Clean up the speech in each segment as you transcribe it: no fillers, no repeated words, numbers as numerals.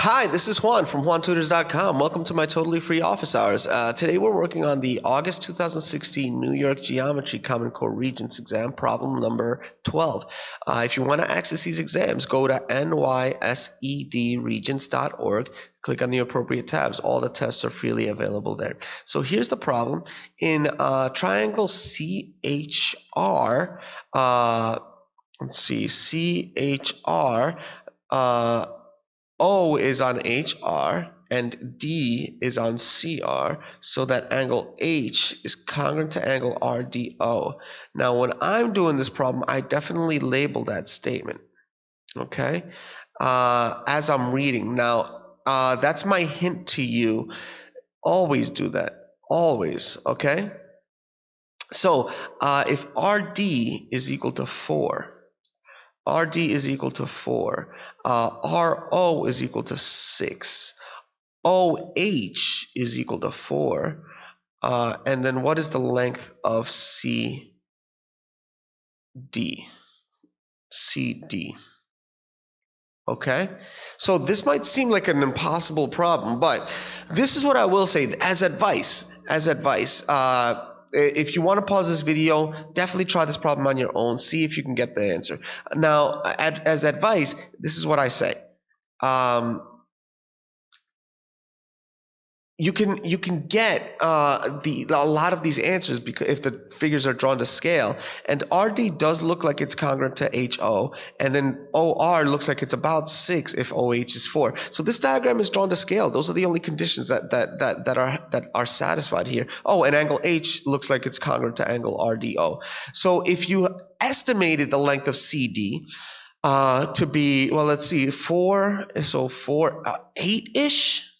Hi, this is Juan from JuanTutors.com. Welcome to my totally free office hours. Today we're working on the August 2016 New York Geometry Common Core Regents exam, problem number 12. If you want to access these exams, go to nysedregents.org, click on the appropriate tabs. All the tests are freely available there. So here's the problem. In triangle CHR, let's see, CHR, O is on HR and D is on CR, so that angle H is congruent to angle RDO. Now, when I'm doing this problem, I definitely label that statement, okay, as I'm reading. Now, that's my hint to you. Always do that. Always, okay? So, if RD is equal to 4, RD is equal to 4. RO is equal to 6. OH is equal to 4. And then what is the length of CD? CD. Okay? So this might seem like an impossible problem, but this is what I will say as advice. If you want to pause this video, definitely try this problem on your own. See if you can get the answer. Now, as advice, this is what I say. You can get a lot of these answers because if the figures are drawn to scale, and RD does look like it's congruent to HO, and then OR looks like it's about 6 if OH is 4. So this diagram is drawn to scale. Those are the only conditions that are satisfied here. Oh, and angle H looks like it's congruent to angle RDO. So if you estimated the length of CD to be, well, let's see, 4, so 4, 8-ish.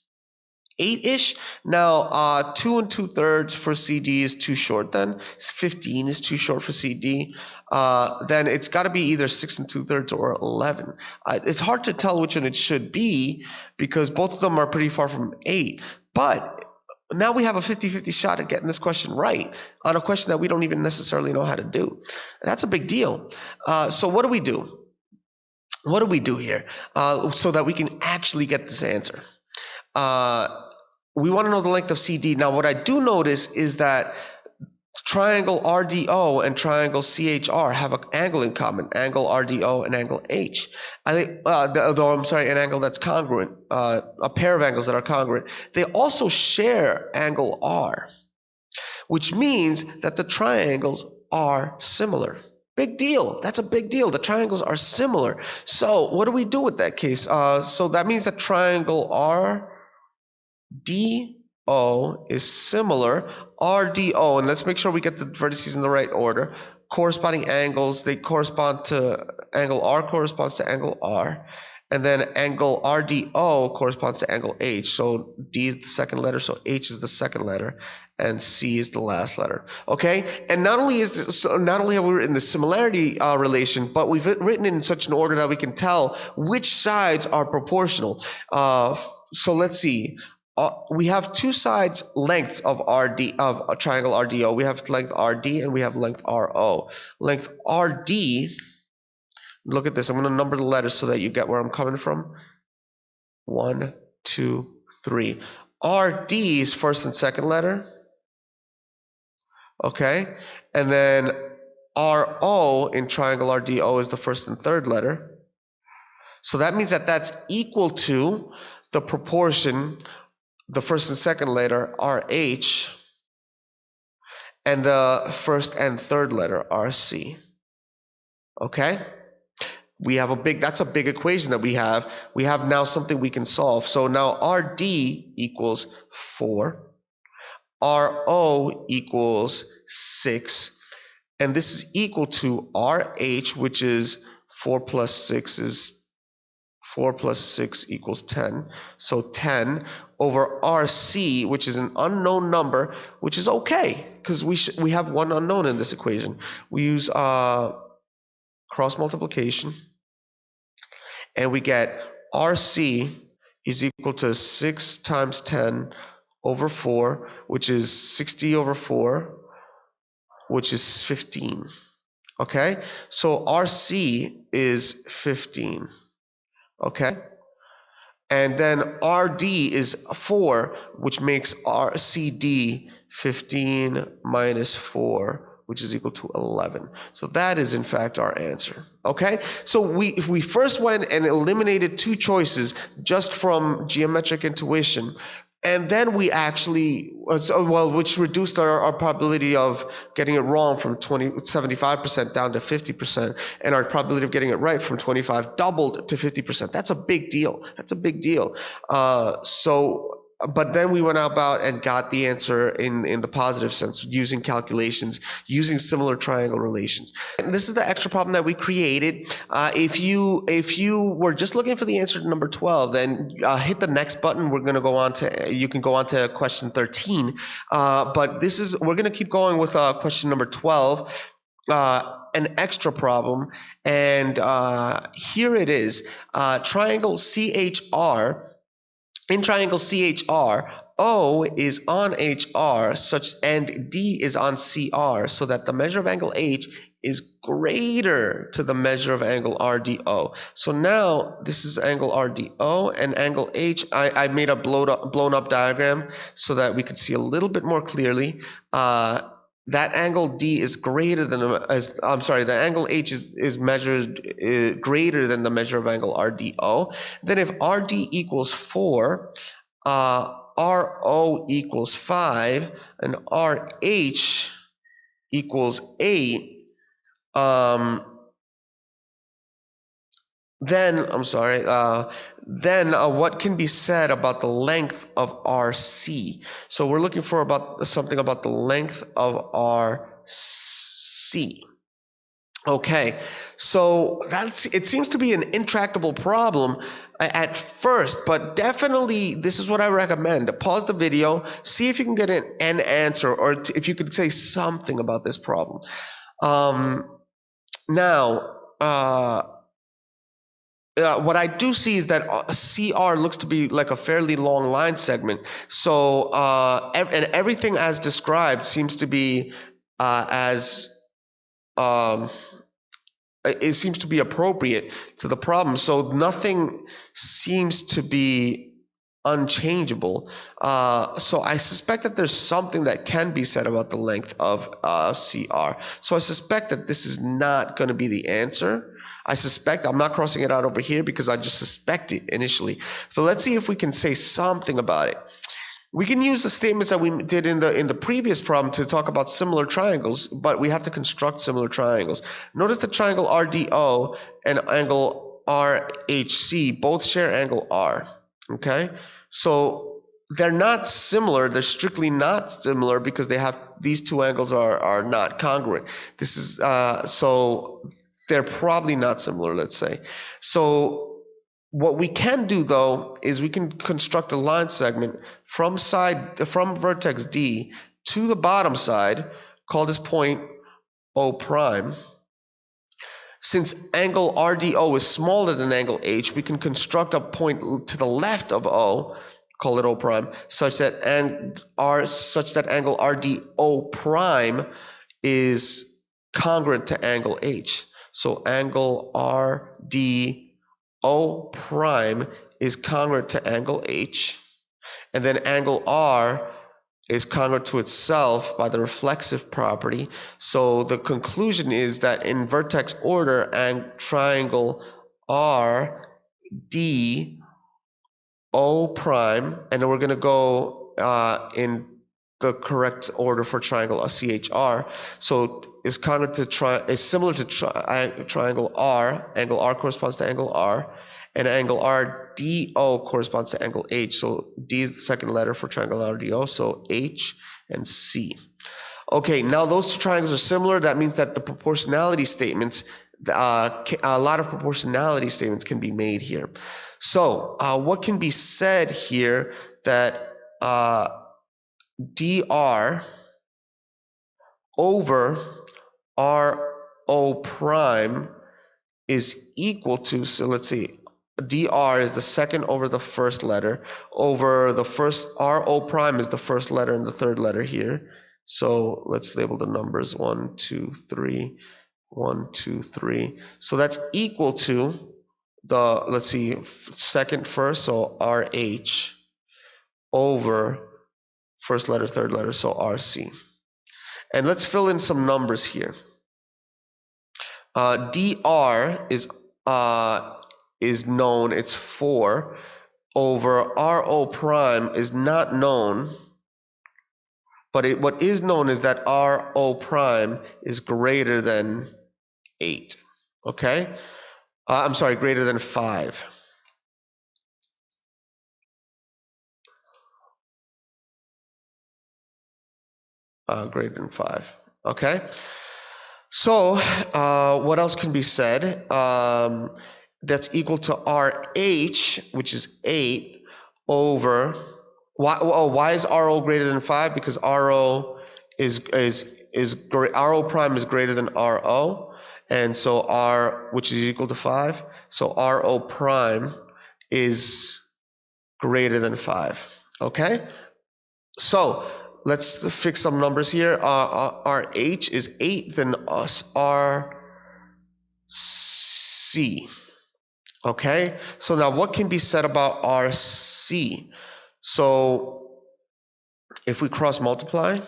8-ish. Now, 2 2/3 for CD is too short. Then 15 is too short for CD. Then it's got to be either 6 2/3 or 11. It's hard to tell which one it should be because both of them are pretty far from 8. But now we have a 50-50 shot at getting this question right on a question that we don't even necessarily know how to do. That's a big deal. So what do we do? What do we do here so that we can actually get this answer? We want to know the length of CD. Now, what I do notice is that triangle RDO and triangle CHR have an angle in common, angle RDO and angle H. I think, an angle that's congruent, a pair of angles that are congruent. They also share angle R, which means that the triangles are similar. Big deal. That's a big deal. The triangles are similar. So what do we do with that case? So that means that triangle RDO is similar. RDO, and let's make sure we get the vertices in the right order. Corresponding angles, they correspond to angle R corresponds to angle R. And then angle RDO corresponds to angle H. So D is the second letter, so H is the second letter, and C is the last letter. Okay? And not only have we written the similarity relation, but we've written it in such an order that we can tell which sides are proportional. So let's see. We have two sides lengths of RD of a triangle RDO. We have length RD and we have length RO. Length RD. Look at this. I'm going to number the letters so that you get where I'm coming from. 1, 2, 3. RD is first and second letter. Okay. And then RO in triangle RDO is the first and third letter. So that means that that's equal to the proportion, the first and second letter RH, and the first and third letter RC. Okay? We have that's a big equation that we have. We have now something we can solve. So now RD equals 4. RO equals 6. And this is equal to RH, which is 4 plus 6 equals 10. So 10 over RC, which is an unknown number, which is okay because we have one unknown in this equation. We use cross multiplication, and we get RC is equal to 6 times 10 over 4, which is 60 over 4, which is 15. Okay? So RC is 15. Okay? And then RD is 4, which makes CD 15 minus 4, which is equal to 11. So that is in fact our answer. Okay, so we first went and eliminated 2 choices just from geometric intuition. And then we actually, which reduced our probability of getting it wrong from 75% down to 50%, and our probability of getting it right from 25 doubled to 50%. That's a big deal. That's a big deal. But then we went about and got the answer in the positive sense, using calculations, using similar triangle relations. And this is the extra problem that we created. If you were just looking for the answer to number 12, then hit the next button. We're going to go on to, you can go on to question 13. But we're going to keep going with question number 12. An extra problem, and here it is. Triangle CHR. In triangle CHR, O is on HR and D is on CR, so that the measure of angle H is greater to the measure of angle RDO. So now this is angle RDO, and angle H, I made a blown up diagram so that we could see a little bit more clearly. That angle D is greater than, the angle H is measured greater than the measure of angle RDO. Then if RD equals 4, RO equals 5, and RH equals 8, then what can be said about the length of RC? So we're looking for something about the length of RC. Okay, so it seems to be an intractable problem at first, but definitely this is what I recommend. Pause the video, see if you can get an answer, or if you could say something about this problem. What I do see is that CR looks to be like a fairly long line segment. So and everything as described seems to be it seems to be appropriate to the problem. So nothing seems to be unchangeable. So I suspect that there's something that can be said about the length of CR. So I suspect that this is not going to be the answer. I'm not crossing it out over here because I just suspect it initially. So let's see if we can say something about it. We can use the statements that we did in the previous problem to talk about similar triangles, but we have to construct similar triangles. Notice the triangle RDO and angle RHC both share angle R. Okay, so they're not similar. They're strictly not similar because these two angles are not congruent. This is so they're probably not similar, let's say. So what we can do though is we can construct a line segment from vertex D to the bottom side, call this point O prime. Since angle RDO is smaller than angle H, we can construct a point to the left of O, call it O prime, such that angle RDO prime is congruent to angle H. So angle RDO prime is congruent to angle H, and then angle R is congruent to itself by the reflexive property. So the conclusion is that in vertex order, and triangle RDO prime, and then we're going to go in the correct order for triangle CHR. So is congruent to is similar to triangle R. Angle R corresponds to angle R, and angle RDO corresponds to angle H. So D is the second letter for triangle RDO, so H and C. Okay, now those two triangles are similar. That means that the proportionality statements, a lot of proportionality statements can be made here. So what can be said here that dr over RO prime is equal to, so let's see, dr is the second over the first letter, over the first, RO prime is the first letter and the third letter here. So let's label the numbers 1, 2, 3, 1, 2, 3. So that's equal to let's see, second first, so RH over first letter, third letter, so RC. And let's fill in some numbers here. DR is known, it's 4, over RO prime is not known, but what is known is that RO prime is greater than 8, okay? I'm sorry, greater than 5. Greater than 5, okay? So what else can be said? That's equal to RH, which is 8, over, why is RO greater than 5? Because RO RO prime is greater than RO, and so R, which is equal to 5, so RO prime is greater than 5, okay? So let's fix some numbers here. RH is 8, then RC. Okay, so now what can be said about RC? So if we cross multiply,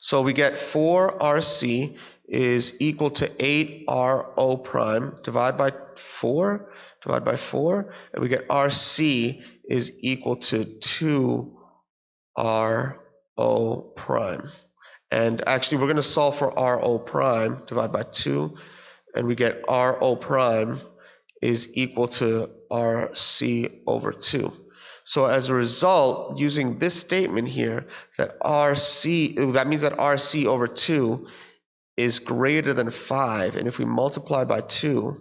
so we get 4RC is equal to 8RO prime divided by 4, and we get RC is equal to 2RO prime. And actually we're going to solve for RO prime, divide by 2, and we get RO prime is equal to RC over 2. So as a result, using this statement here, that means that RC over 2 is greater than 5, and if we multiply by 2,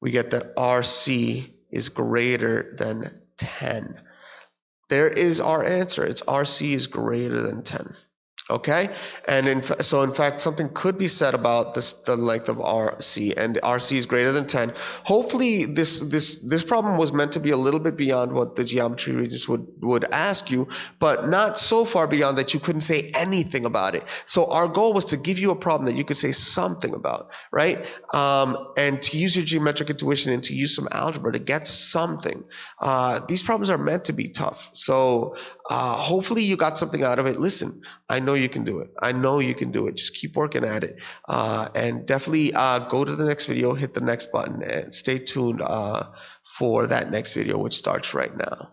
we get that RC is greater than 10. There is our answer. It's RC is greater than 10. Okay, and in fact, something could be said about the length of RC, and RC is greater than 10. Hopefully, this problem was meant to be a little bit beyond what the geometry Regents would ask you, but not so far beyond that you couldn't say anything about it. So our goal was to give you a problem that you could say something about, right? And to use your geometric intuition and to use some algebra to get something. These problems are meant to be tough. So hopefully you got something out of it. Listen, I know you can do it. I know you can do it. Just keep working at it. And definitely go to the next video, hit the next button, and stay tuned for that next video, which starts right now.